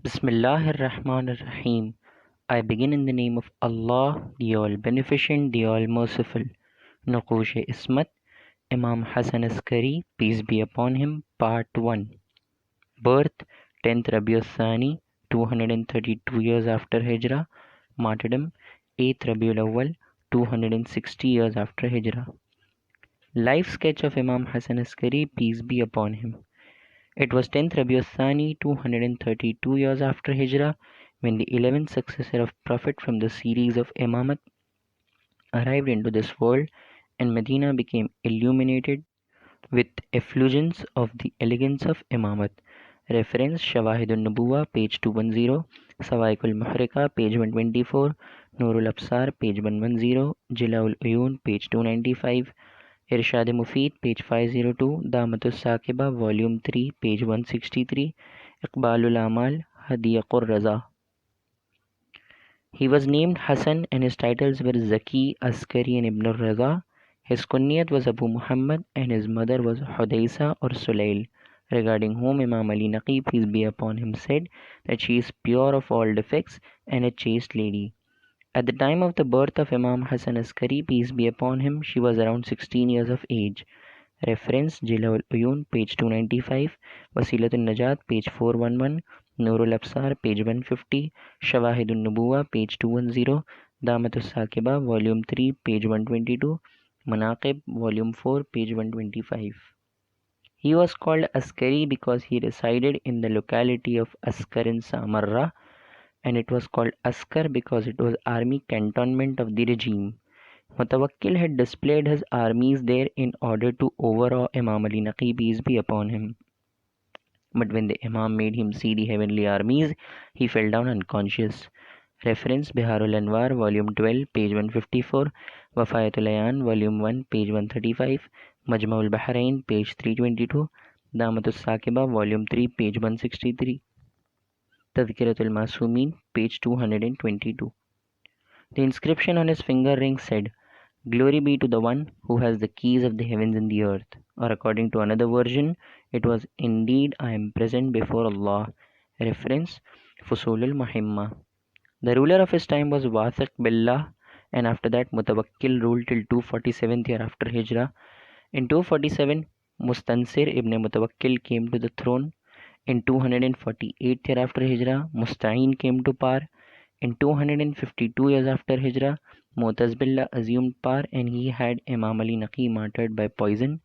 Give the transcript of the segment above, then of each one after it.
Bismillahir Rahmanir Rahim. I begin in the name of Allah, the All Beneficent, the All Merciful. Nuqush Ismat, Imam Hassan Askari, peace be upon him, Part 1. Birth 10th Rabiul Thani, 232 years after Hijrah. Martyrdom 8th Rabiul Awwal, 260 years after Hijrah. Life sketch of Imam Hassan Askari, peace be upon him. It was 10th Rabiul Thani, 232 years after Hijrah, when the 11th successor of Prophet from the series of Imamat arrived into this world, and Medina became illuminated with effulgence of the elegance of Imamat. Reference Shawahidun Nubuwa, page 210, Sawaikul Muhrika, page 124, Nurul Absar, page 110, Jilaul Uyun, page 295, Irshad Mufid, page 502, Damatus Sakiba, volume 3, page 163, Iqbalul Amal, Hadiyaqur Raza. He was named Hassan and his titles were Zaki, Askari and Ibn Raza. His kunyat was Abu Muhammad and his mother was Hudaysa or Sulail, regarding whom Imam Ali Naqi, peace be upon him, said that she is pure of all defects and a chaste lady. At the time of the birth of Imam Hassan Askari, peace be upon him, she was around 16 years of age. Reference Jilaul Uyun, page 295, Wasilatun Najat, page 411, Nurul Absar, page 150, Shawahidun Nubuwa, page 210, Damatus Sakiba, volume 3, page 122, Manaqib, volume 4, page 125. He was called Askari because he resided in the locality of Askar in Samarra, and it was called Askar because it was army cantonment of the regime. Mutawakkil had displayed his armies there in order to overawe Imam Ali Naqi, peace be upon him. But when the Imam made him see the heavenly armies, he fell down unconscious. Reference Biharul Anwar, volume 12, page 154, Wafayatul Ayan, volume 1, page 135, Majma'ul Bahrain, page 322, Damatus Sakiba, volume 3, page 163, Tadhkiratul Masumin, page 222. The inscription on his finger ring said, "Glory be to the one who has the keys of the heavens and the earth." Or according to another version, it was, "Indeed, I am present before Allah." Reference Fusulul Muhimma. The ruler of his time was Wathiq Billah, and after that Mutawakkil ruled till 247th year after Hijrah. In 247, Mustansir ibn Mutawakkil came to the throne. In 248th year after Hijrah, Musta'in came to power. In 252 years after Hijrah, Mu'taz assumed power and he had Imam Ali Naqi martyred by poison.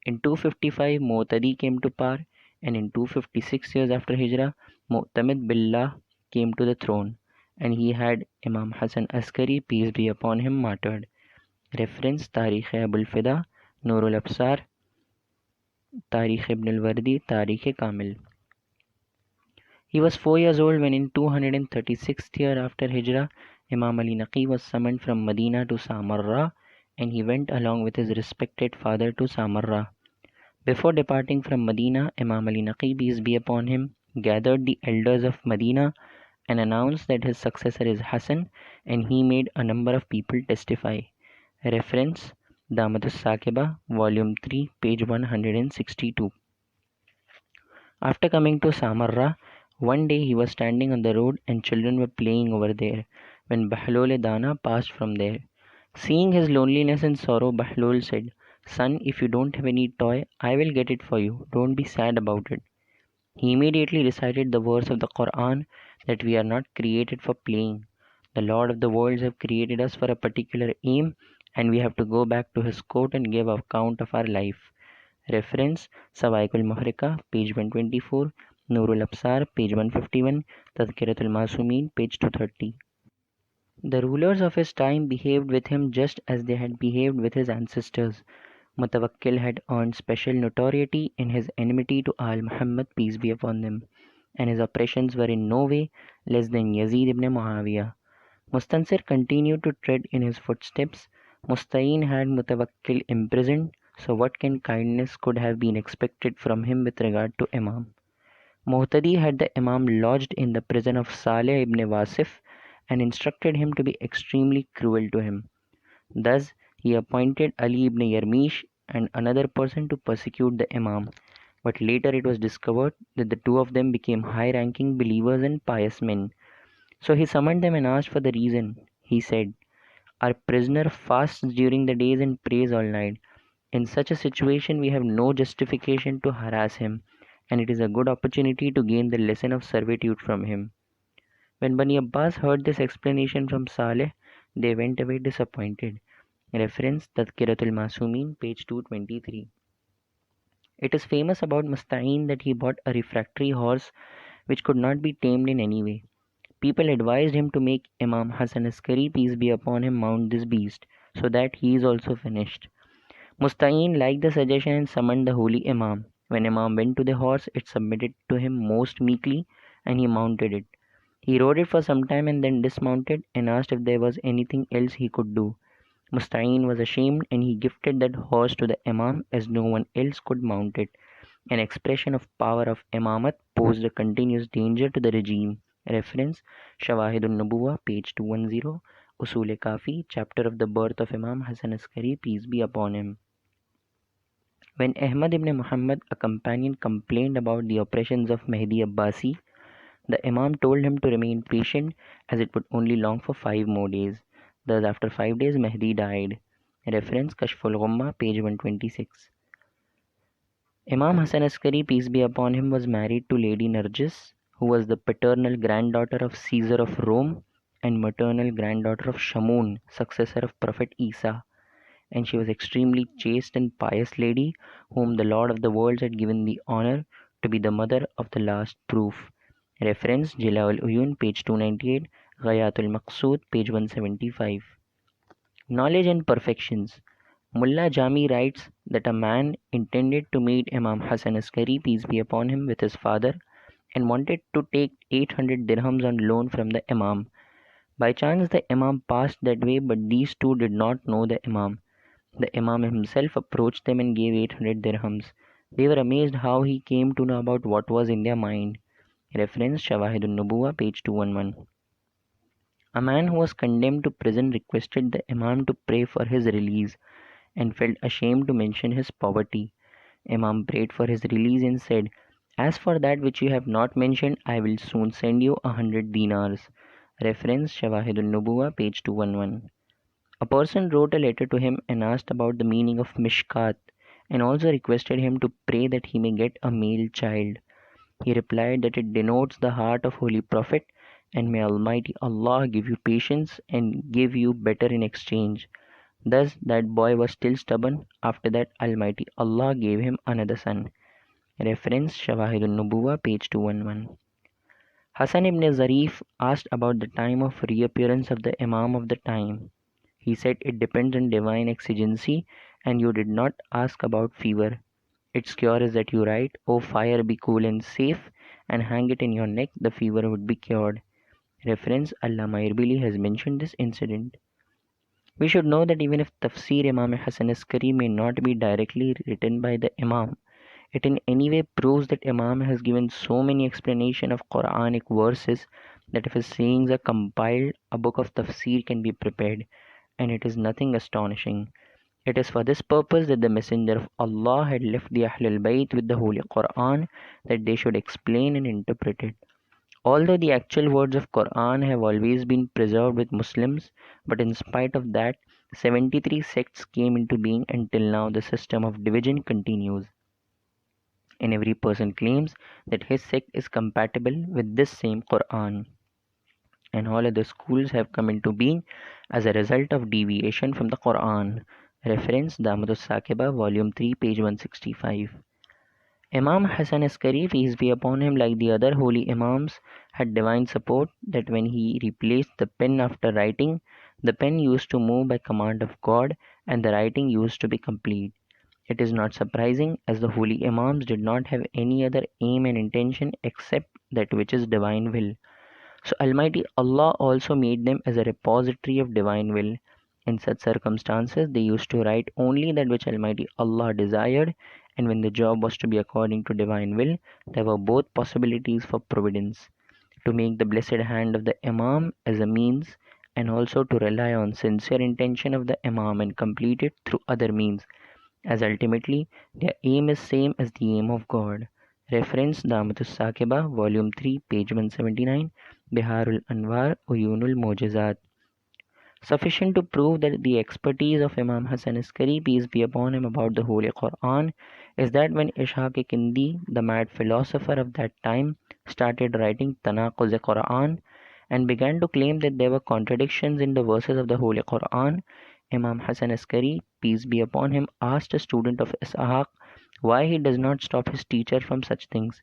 In 255, Mu'tadi came to power, and in 256 years after Hijrah, Mu'tamid Billah came to the throne and he had Imam Hassan Askari, peace be upon him, martyred. Reference Tarikh Abul Fida, Nurul Absar, Tarikh Ibn al-Wardi, Tarikh Kamil. He was 4 years old when in 236th year after Hijrah, Imam Ali Naqi was summoned from Medina to Samarra, and he went along with his respected father to Samarra. Before departing from Medina, Imam Ali Naqi, peace be upon him, gathered the elders of Medina and announced that his successor is Hassan, and he made a number of people testify. Reference Damatus Sakiba, volume 3, page 162. After coming to Samarra, one day he was standing on the road and children were playing over there when Bahlol Dana passed from there. Seeing his loneliness and sorrow, Bahlol said, "Son, if you don't have any toy, I will get it for you. Don't be sad about it." He immediately recited the verse of the Quran that we are not created for playing. The Lord of the worlds have created us for a particular aim, and we have to go back to his court and give account of our life. Reference Sawaikul Muhrika, page 124, Nurul Absar, page 151, Tadhkiratul Masumin, page 230. The rulers of his time behaved with him just as they had behaved with his ancestors. Mutawakkil had earned special notoriety in his enmity to Al Muhammad, peace be upon them, and his oppressions were in no way less than Yazid ibn Muawiyah. Mustansir continued to tread in his footsteps. Musta'in had Mutawakkil imprisoned, so what kind kindness could have been expected from him with regard to Imam? Muhtadi had the Imam lodged in the prison of Saleh ibn Wasif and instructed him to be extremely cruel to him. Thus, he appointed Ali ibn Yarmish and another person to persecute the Imam. but later it was discovered that the two of them became high-ranking believers and pious men. So he summoned them and asked for the reason. He said, "Our prisoner fasts during the days and prays all night. In such a situation, we have no justification to harass him, and it is a good opportunity to gain the lesson of servitude from him." When Bani Abbas heard this explanation from Saleh, they went away disappointed. Reference Tadhkiratul Masumin, page 223. It is famous about Musta'in that he bought a refractory horse which could not be tamed in any way. People advised him to make Imam Hasan Askari, peace be upon him, mount this beast, so that he is also finished. Musta'in liked the suggestion and summoned the holy Imam. When Imam went to the horse, it submitted to him most meekly, and he mounted it. He rode it for some time and then dismounted and asked if there was anything else he could do. Musta'in was ashamed, and he gifted that horse to the Imam as no one else could mount it. An expression of power of Imamat posed a continuous danger to the regime. Reference Shawahidun Nubuwa, page 210, Usul Kafi, chapter of the birth of Imam Hasan Askari, peace be upon him. When Ahmad ibn Muhammad, a companion, complained about the oppressions of Mehdi Abbasi, the Imam told him to remain patient as it would only long for 5 more days. Thus, after 5 days, Mehdi died. Reference Kashful Ghumma, page 126. Imam Hasan Askari, peace be upon him, was married to Lady Narjis, who was the paternal granddaughter of Caesar of Rome and maternal granddaughter of Shamun, successor of Prophet Isa, and she was extremely chaste and pious lady, whom the Lord of the worlds had given the honor to be the mother of the last proof. Reference Jila Uyun, page 298, Ghayatul Maqsood, page 175. Knowledge and perfections. Mullah Jami writes that a man intended to meet Imam Hasan Askari, peace be upon him, with his father, and wanted to take 800 dirhams on loan from the Imam. By chance the Imam passed that way, but these two did not know the Imam. The Imam himself approached them and gave 800 dirhams. They were amazed how he came to know about what was in their mind. Reference Shawahidun Nubuwa, page 211. A man who was condemned to prison requested the Imam to pray for his release and felt ashamed to mention his poverty. Imam prayed for his release and said, "As for that which you have not mentioned, I will soon send you 100 dinars." Reference Shawahidun Nubuwa, page 211. A person wrote a letter to him and asked about the meaning of Mishkat, and also requested him to pray that he may get a male child. He replied that it denotes the heart of Holy Prophet, and may Almighty Allah give you patience and give you better in exchange. Thus that boy was still stubborn. After that, Almighty Allah gave him another son. Reference Shawahidun Nubuwa, page 211. Hasan ibn Zarif asked about the time of reappearance of the Imam of the time. He said it depends on divine exigency, and you did not ask about fever. Its cure is that you write, "O fire, be cool and safe," and hang it in your neck, the fever would be cured. Reference Allama Irbili has mentioned this incident. We should know that even if Tafsir Imam Hasan Askari may not be directly written by the Imam, it in any way proves that Imam has given so many explanations of Quranic verses that if his sayings are compiled, a book of Tafsir can be prepared, and it is nothing astonishing. It is for this purpose that the Messenger of Allah had left the Ahlul Bayt with the Holy Quran, that they should explain and interpret it. Although the actual words of Quran have always been preserved with Muslims, but in spite of that, 73 sects came into being until now the system of division continues. And every person claims that his sect is compatible with this same Quran. And all other schools have come into being as a result of deviation from the Quran. Reference Damatus Sakiba, Volume 3, page 165. Imam Hasan Askari, peace be upon him, like the other holy Imams, had divine support that when he replaced the pen after writing, the pen used to move by command of God and the writing used to be complete. It is not surprising, as the holy Imams did not have any other aim and intention except that which is divine will. So Almighty Allah also made them as a repository of divine will. In such circumstances, they used to write only that which Almighty Allah desired, and when the job was to be according to divine will, there were both possibilities for providence: to make the blessed hand of the Imam as a means, and also to rely on sincere intention of the Imam and complete it through other means. as ultimately their aim is same as the aim of God. Reference Damatus Sakiba, Volume 3, page 179, Biharul Anwar, Uyunul Mojizat. Sufficient to prove that the expertise of Imam Hassan Askari, peace be upon him, about the Holy Quran is that when Ishaq-e-Kindi, the mad philosopher of that time, started writing Tanaquz-e-Quran and began to claim that there were contradictions in the verses of the Holy Quran, Imam Hassan Askari, peace be upon him, asked a student of Ishaq why he does not stop his teacher from such things.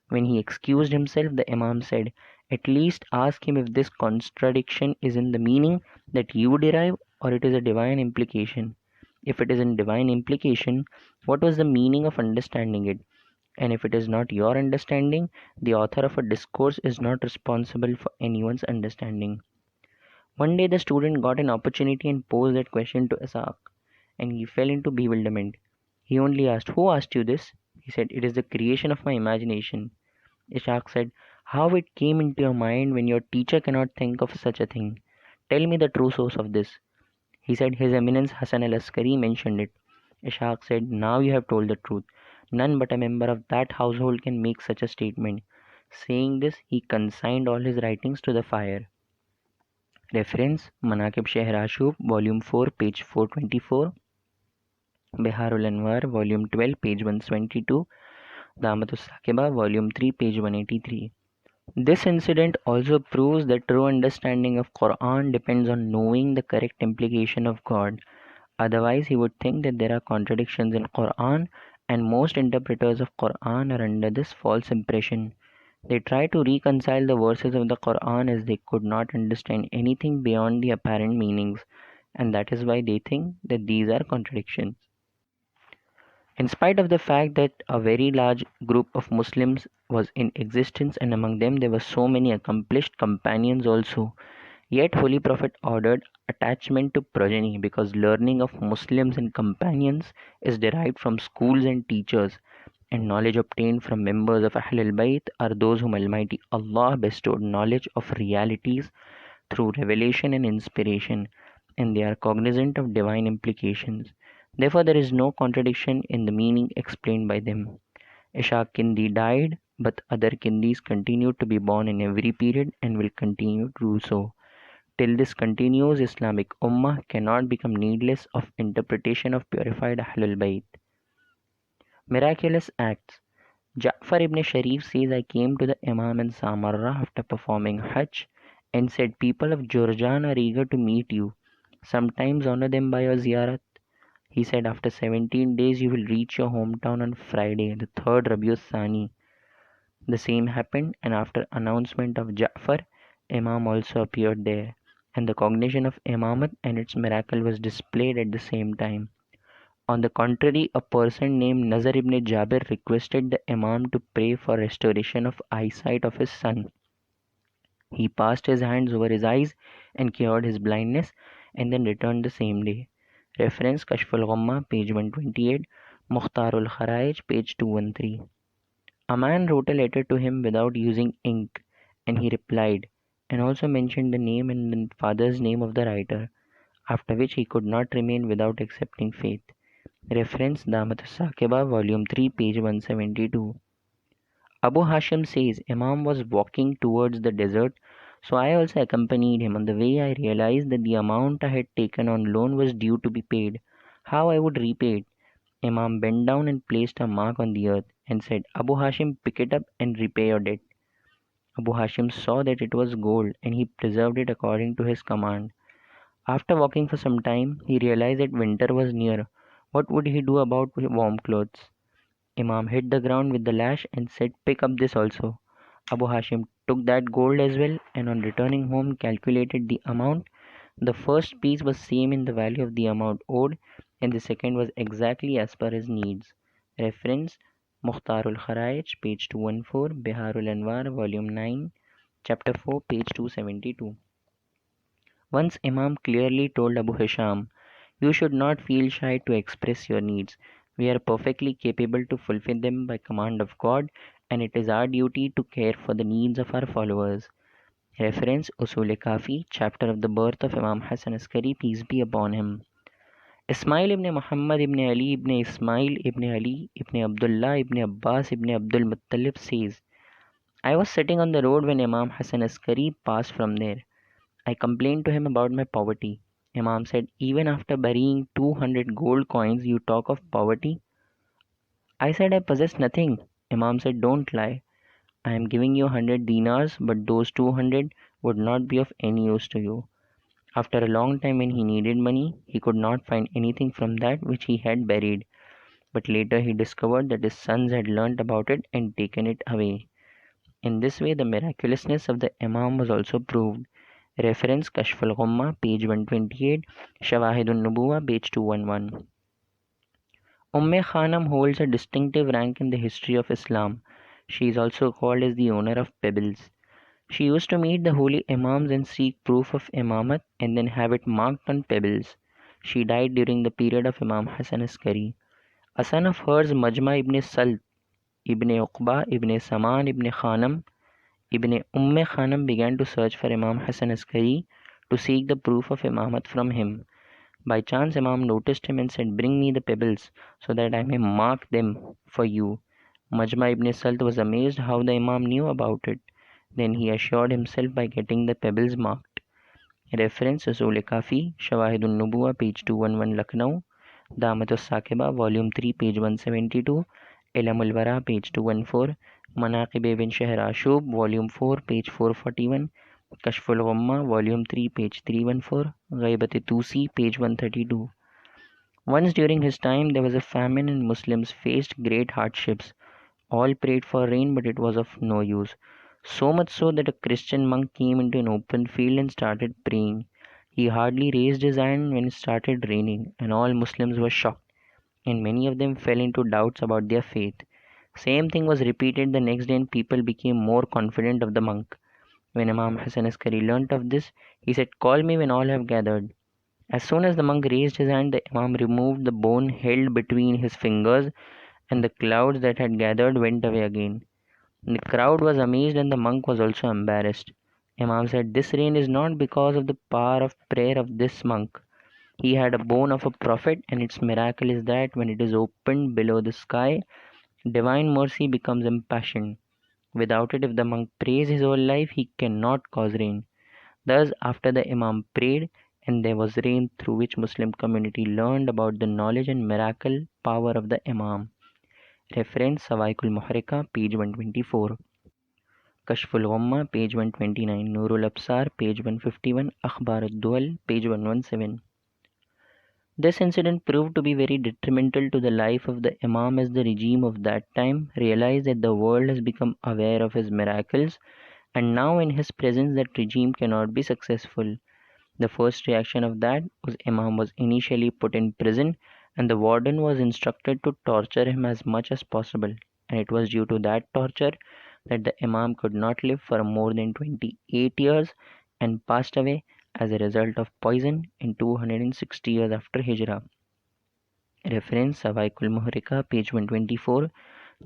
When he excused himself, the Imam said, "At least ask him if this contradiction is in the meaning that you derive or it is a divine implication. If it is in divine implication, what was the meaning of understanding it? And if it is not your understanding, the author of a discourse is not responsible for anyone's understanding." One day the student got an opportunity and posed that question to Isaac, and he fell into bewilderment. He only asked, "Who asked you this?" He said, "It is the creation of my imagination." Ishaq said, "How it came into your mind when your teacher cannot think of such a thing? Tell me the true source of this." He said, "His Eminence Hassan al-Askari mentioned it." Ishaq said, "Now you have told the truth. None but a member of that household can make such a statement." Saying this, he consigned all his writings to the fire. Reference Manaqib Sheher Ashub, Volume 4, page 424, Biharul Anwar, Volume 12, page 122, Damatus Sakiba, Volume 3, page 183. This incident also proves that true understanding of Quran depends on knowing the correct implication of God. Otherwise, he would think that there are contradictions in Quran, and most interpreters of Quran are under this false impression. They try to reconcile the verses of the Quran as they could not understand anything beyond the apparent meanings, and that is why they think that these are contradictions. In spite of the fact that a very large group of Muslims was in existence and among them there were so many accomplished companions also, yet Holy Prophet ordered attachment to progeny because learning of Muslims and companions is derived from schools and teachers, and knowledge obtained from members of Ahlul Bayt are those whom Almighty Allah bestowed knowledge of realities through revelation and inspiration, and they are cognizant of divine implications. Therefore, there is no contradiction in the meaning explained by them. Ishaq Kindi died, but other Kindis continued to be born in every period and will continue to do so. Till this continues, Islamic Ummah cannot become needless of interpretation of purified Ahlul Bayt. Miraculous acts. Ja'far ibn Sharif says, "I came to the Imam in Samarra after performing Hajj and said, People of Jurjan are eager to meet you. Sometimes honor them by your ziyarat." He said, "After 17 days you will reach your hometown on Friday, the 3rd Rabiul Thani." The same happened, and after announcement of Ja'far, Imam also appeared there, and the cognition of Imamat and its miracle was displayed at the same time. On the contrary, a person named Nazar ibn Jabir requested the Imam to pray for restoration of eyesight of his son. He passed his hands over his eyes and cured his blindness, and then returned the same day. Reference Kashful Ghamma, page 128, Mukhtarul Kharaij, page 213. A man wrote a letter to him without using ink, and he replied, and also mentioned the name and the father's name of the writer, after which he could not remain without accepting faith. Reference Damat Sakiba, Volume 3, page 172. Abu Hashim says, Imam was walking towards the desert, so I also accompanied him. On the way, I realized that the amount I had taken on loan was due to be paid. How I would repay it? Imam bent down and placed a mark on the earth and said, Abu Hashim, pick it up and repay your debt. Abu Hashim saw that it was gold, and he preserved it according to his command. After walking for some time, he realized that winter was near. What would he do about warm clothes? Imam hit the ground with the lash and said, Pick up this also. Abu Hashim took that gold as well, and on returning home calculated the amount. The first piece was same in the value of the amount owed, and the second was exactly as per his needs. Reference Mukhtarul Kharaij, page 214, Biharul Anwar, volume 9, chapter 4, page 272. Once Imam clearly told Abu Hisham, "You should not feel shy to express your needs. We are perfectly capable to fulfill them by command of God, and it is our duty to care for the needs of our followers." Reference Usul-e Kafi, chapter of the birth of Imam Hassan Askari, peace be upon him. Ismail ibn Muhammad ibn Ali ibn Ismail ibn Ali ibn Abdullah ibn Abbas ibn Abdul Muttalib says, I was sitting on the road when Imam Hassan Askari passed from there. I complained to him about my poverty. Imam said, even after burying 200 gold coins, you talk of poverty? I said, I possess nothing. Imam said, don't lie. I am giving you 100 dinars, but those 200 would not be of any use to you. After a long time, when he needed money, he could not find anything from that which he had buried. But later he discovered that his sons had learnt about it and taken it away. In this way, the miraculousness of the Imam was also proved. Reference Kashful Ghumma, page 128, Shawahidun Nubuwa, page 211. Khanam holds a distinctive rank in the history of Islam. She is also called as the owner of pebbles. She used to meet the holy Imams and seek proof of Imamat and then have it marked on pebbles. She died during the period of Imam Hassan Askari. A son of hers, Majma ibn Salt, ibn Uqba, ibn Saman, ibn Khanam, ibn Khanam began to search for Imam Hassan Askari to seek the proof of Imamat from him. By chance, Imam noticed him and said, bring me the pebbles so that I may mark them for you. Majma ibn Salt was amazed how the Imam knew about it. Then he assured himself by getting the pebbles marked. Reference Usul Kafi, Shawahidun Nubuwa, page 211, Lucknow, Damatus Sakiba, volume 3, page 172, Ilamul Wara, page 214, Manaqib ibn Shahr Ashub, volume 4, page 441, Kashful Ghumma, volume 3, page 314, Ghaibat Tusi, page 132. Once during his time there was a famine and Muslims faced great hardships. All prayed for rain, but it was of no use. So much so that a Christian monk came into an open field and started praying. He hardly raised his hand when it started raining, and all Muslims were shocked, and many of them fell into doubts about their faith. Same thing was repeated the next day, and people became more confident of the monk. When Imam Hassan Askari learnt of this, he said, call me when all have gathered. As soon as the monk raised his hand, the Imam removed the bone held between his fingers, and the clouds that had gathered went away again. The crowd was amazed and the monk was also embarrassed. Imam said, this rain is not because of the power of prayer of this monk. He had a bone of a prophet, and its miracle is that when it is opened below the sky, divine mercy becomes impassioned. Without it, if the monk prays his whole life, he cannot cause rain. Thus, after the Imam prayed, and there was rain, through which Muslim community learned about the knowledge and miracle power of the Imam. Reference Sawaikul Muharrika, page 124. Kashful Ghumma, page 129. Nurul Absar, page 151. Akhbar al-Dual, page 117. This incident proved to be very detrimental to the life of the Imam, as the regime of that time realized that the world has become aware of his miracles, and now in his presence that regime cannot be successful. The first reaction of that was Imam was initially put in prison, and the warden was instructed to torture him as much as possible, and it was due to that torture that the Imam could not live for more than 28 years and passed away as a result of poison in 260 years after Hijrah. Reference Sawaikul Muharrika, page 124,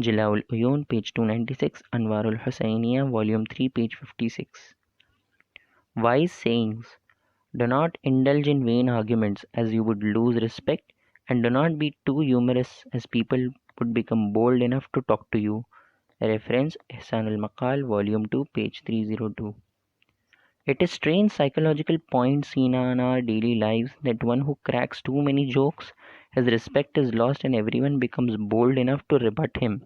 Jilaul Uyun, page 296, Anwarul Husainiya, volume 3, page 56. Wise sayings. Do not indulge in vain arguments, as you would lose respect, and do not be too humorous, as people would become bold enough to talk to you. Reference Ihsan al-Maqal, volume 2, page 302. It is strange psychological point seen in our daily lives that one who cracks too many jokes, his respect is lost and everyone becomes bold enough to rebut him.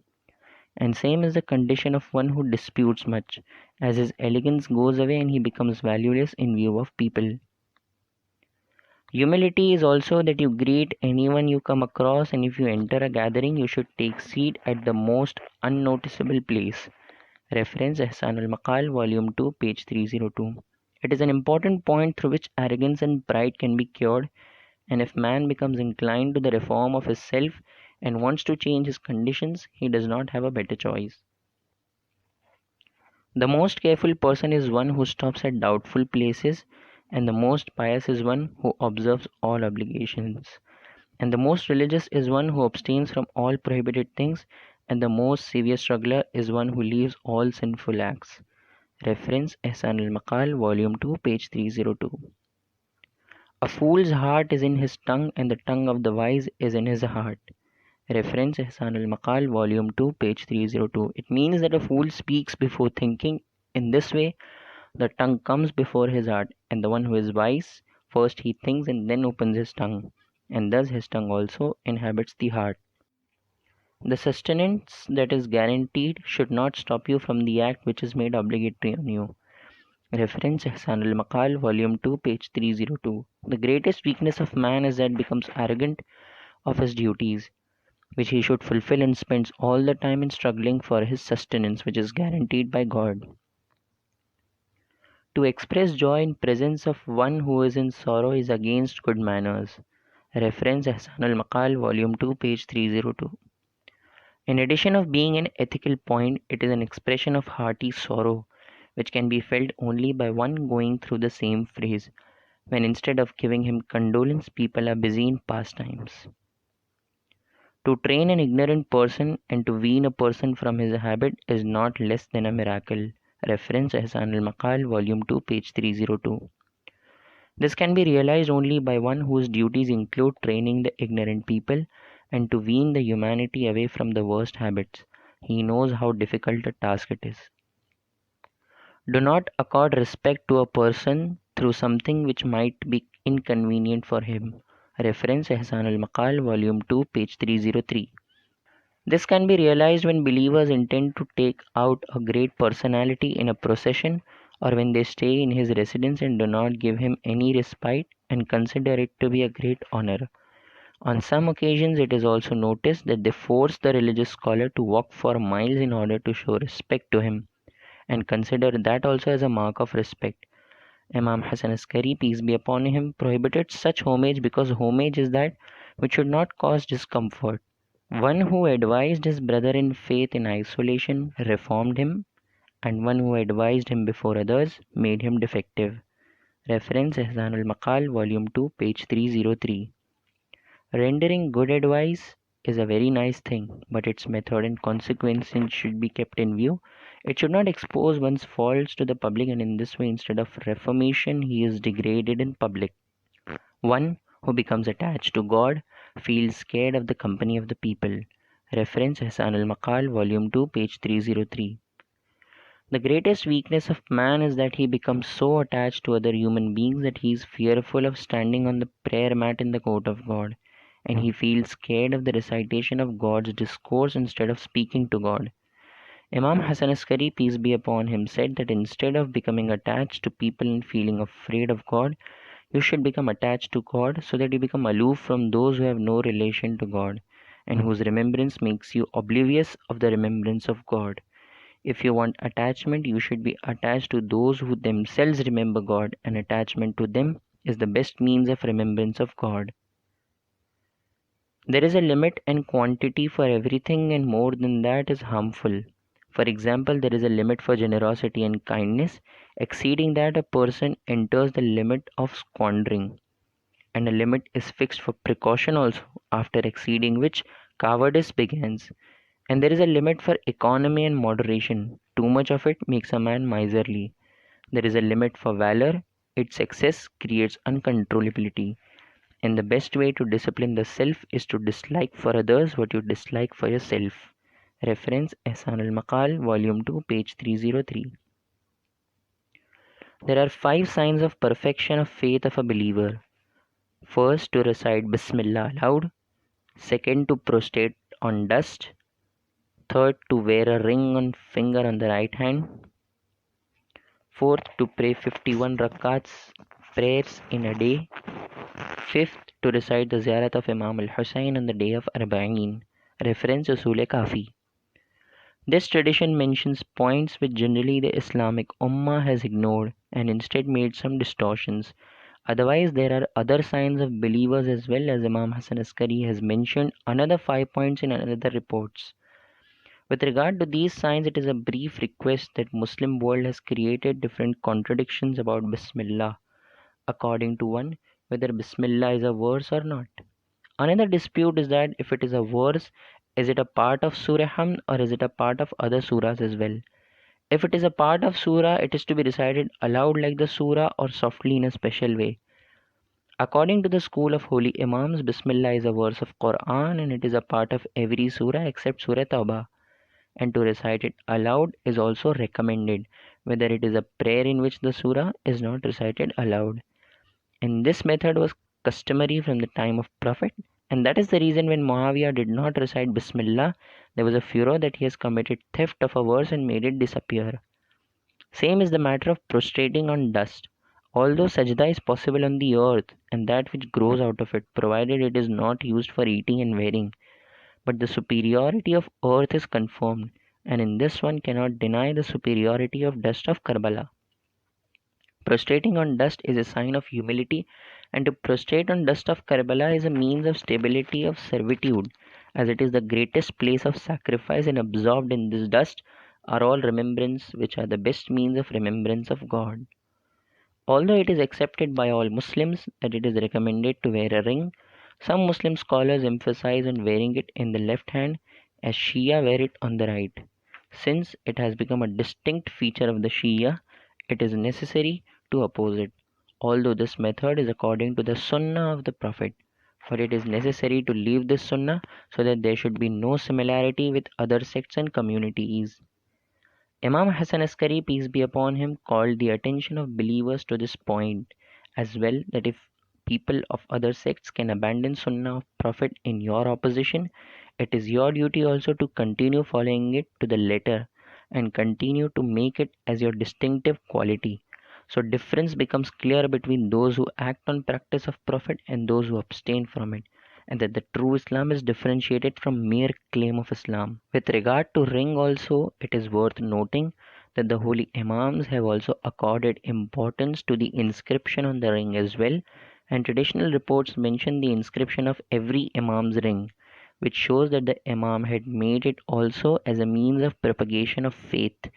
And same is the condition of one who disputes much, as his elegance goes away and he becomes valueless in view of people. Humility is also that you greet anyone you come across, and if you enter a gathering, you should take seat at the most unnoticeable place. Reference Ihsan al-Maqal, volume 2, page 302. It is an important point through which arrogance and pride can be cured, and if man becomes inclined to the reform of his self and wants to change his conditions, he does not have a better choice. The most careful person is one who stops at doubtful places, and the most pious is one who observes all obligations, and the most religious is one who abstains from all prohibited things, and the most severe struggler is one who leaves all sinful acts. Reference Ihsan al-Maqal, volume 2, page 302. A fool's heart is in his tongue, and the tongue of the wise is in his heart. Reference Ihsan al-Maqal, Volume 2, page 302. It means that a fool speaks before thinking. In this way, the tongue comes before his heart, and the one who is wise, first he thinks and then opens his tongue, and thus his tongue also inhabits the heart. The sustenance that is guaranteed should not stop you from the act which is made obligatory on you. Reference Ihsan al-Maqal, Volume 2, page 302. The greatest weakness of man is that becomes arrogant of his duties, which he should fulfill, and spends all the time in struggling for his sustenance, which is guaranteed by God. To express joy in presence of one who is in sorrow is against good manners. Reference Ihsan al-Maqal, Volume 2, page 302. In addition of being an ethical point, it is an expression of hearty sorrow, which can be felt only by one going through the same phrase, when instead of giving him condolence, people are busy in pastimes. To train an ignorant person and to wean a person from his habit is not less than a miracle. Reference Ihsan al-Maqal, Volume 2, page 302. This can be realized only by one whose duties include training the ignorant people and to wean the humanity away from the worst habits. He knows how difficult a task it is. Do not accord respect to a person through something which might be inconvenient for him. Reference Ihsan al-Maqal, Volume 2, page 303. This can be realized when believers intend to take out a great personality in a procession, or when they stay in his residence and do not give him any respite and consider it to be a great honor. On some occasions, it is also noticed that they force the religious scholar to walk for miles in order to show respect to him, and consider that also as a mark of respect. Imam Hasan Askari, peace be upon him, prohibited such homage because homage is that which should not cause discomfort. One who advised his brother in faith in isolation reformed him, and one who advised him before others made him defective. Reference Ihsan al-Maqal, Volume 2, page 303. Rendering good advice is a very nice thing, but its method and consequences should be kept in view. It should not expose one's faults to the public, and in this way, instead of reformation, he is degraded in public. One who becomes attached to God feels scared of the company of the people. Reference Ihsan al-Maqal, Volume 2, page 303. The greatest weakness of man is that he becomes so attached to other human beings that he is fearful of standing on the prayer mat in the court of God, and he feels scared of the recitation of God's discourse instead of speaking to God. Imam Hasan Askari, peace be upon him, said that instead of becoming attached to people and feeling afraid of God, you should become attached to God so that you become aloof from those who have no relation to God and whose remembrance makes you oblivious of the remembrance of God. If you want attachment, you should be attached to those who themselves remember God, and attachment to them is the best means of remembrance of God. There is a limit and quantity for everything, and more than that is harmful. For example, there is a limit for generosity and kindness. Exceeding that, a person enters the limit of squandering, and a limit is fixed for precaution also, after exceeding which cowardice begins. And there is a limit for economy and moderation. Too much of it makes a man miserly. There is a limit for valor. Its excess creates uncontrollability. And the best way to discipline the self is to dislike for others what you dislike for yourself. Reference Ihsan al-Maqal, Volume 2, page 303. There are 5 signs of perfection of faith of a believer. First, to recite Bismillah aloud. Second, to prostrate on dust. Third, to wear a ring on finger on the right hand. Fourth, to pray 51 rakats prayers in a day. Fifth, to recite the ziyarat of Imam al-Hussein on the day of Arba'een. Reference Usul Kafi. This tradition mentions points which generally the Islamic Ummah has ignored and instead made some distortions. Otherwise, there are other signs of believers as well, as Imam Hasan Askari has mentioned another 5 points in another reports. With regard to these signs, it is a brief request that Muslim world has created different contradictions about Bismillah, according to one, whether Bismillah is a verse or not. Another dispute is that if it is a verse, is it a part of Surah Hamd or is it a part of other surahs as well? If it is a part of surah, it is to be recited aloud like the surah or softly in a special way. According to the school of holy Imams, Bismillah is a verse of Quran and it is a part of every surah except Surah Tawbah. And to recite it aloud is also recommended, whether it is a prayer in which the surah is not recited aloud. And this method was customary from the time of Prophet, and that is the reason when Muawiyah did not recite Bismillah, there was a furor that he has committed theft of a verse and made it disappear. Same is the matter of prostrating on dust. Although sajda is possible on the earth and that which grows out of it, provided it is not used for eating and wearing, but the superiority of earth is confirmed, and in this one cannot deny the superiority of dust of Karbala. Prostrating on dust is a sign of humility, and to prostrate on dust of Karbala is a means of stability of servitude, as it is the greatest place of sacrifice, and absorbed in this dust are all remembrance, which are the best means of remembrance of God. Although it is accepted by all Muslims that it is recommended to wear a ring, some Muslim scholars emphasize on wearing it in the left hand as Shia wear it on the right. Since it has become a distinct feature of the Shia, it is necessary to oppose it, although this method is according to the Sunnah of the Prophet. For it is necessary to leave this Sunnah so that there should be no similarity with other sects and communities. Imam Hassan Askari, peace be upon him, called the attention of believers to this point as well, that if people of other sects can abandon Sunnah of Prophet in your opposition, it is your duty also to continue following it to the letter and continue to make it as your distinctive quality. So difference becomes clear between those who act on practice of Prophet and those who abstain from it, and that the true Islam is differentiated from mere claim of Islam. With regard to ring also, it is worth noting that the holy Imams have also accorded importance to the inscription on the ring as well, and traditional reports mention the inscription of every Imam's ring, which shows that the Imam had made it also as a means of propagation of faith,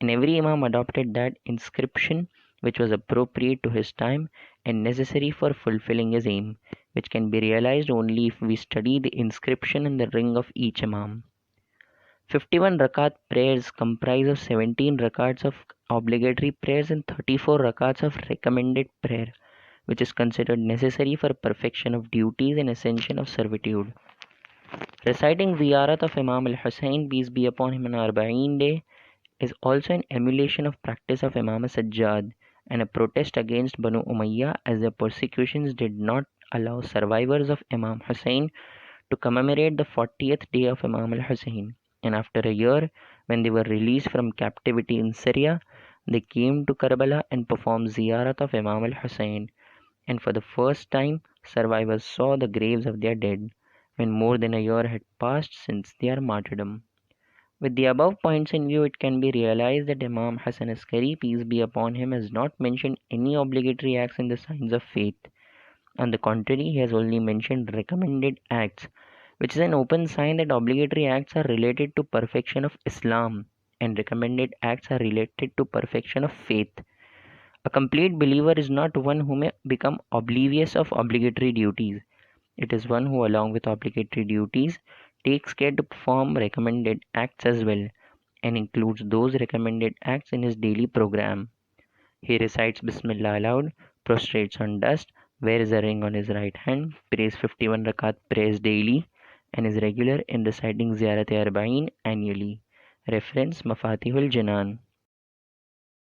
and every Imam adopted that inscription which was appropriate to his time and necessary for fulfilling his aim, which can be realized only if we study the inscription in the ring of each Imam. 51 rakat prayers comprise of 17 rakats of obligatory prayers and 34 rakats of recommended prayer, which is considered necessary for perfection of duties and ascension of servitude. Reciting Ziyarat of Imam al-Hussein, peace be upon him, on Arba'een day is also an emulation of practice of Imam Sajjad and a protest against Banu Umayyah, as their persecutions did not allow survivors of Imam Hussein to commemorate the 40th day of Imam al-Hussein. And after a year, when they were released from captivity in Syria, they came to Karbala and performed ziyarat of Imam al-Hussein. And for the first time, survivors saw the graves of their dead, when more than a year had passed since their martyrdom. With the above points in view, it can be realized that Imam Hassan Askari, peace be upon him, has not mentioned any obligatory acts in the signs of faith. On the contrary, he has only mentioned recommended acts, which is an open sign that obligatory acts are related to perfection of Islam and recommended acts are related to perfection of faith. A complete believer is not one who may become oblivious of obligatory duties. It is one who, along with obligatory duties, takes care to perform recommended acts as well, and includes those recommended acts in his daily program. He recites Bismillah aloud, prostrates on dust, wears a ring on his right hand, prays 51 rakat prayers daily, and is regular in reciting Ziyarat-e Arba'in annually. Reference Mafatihul Jinan.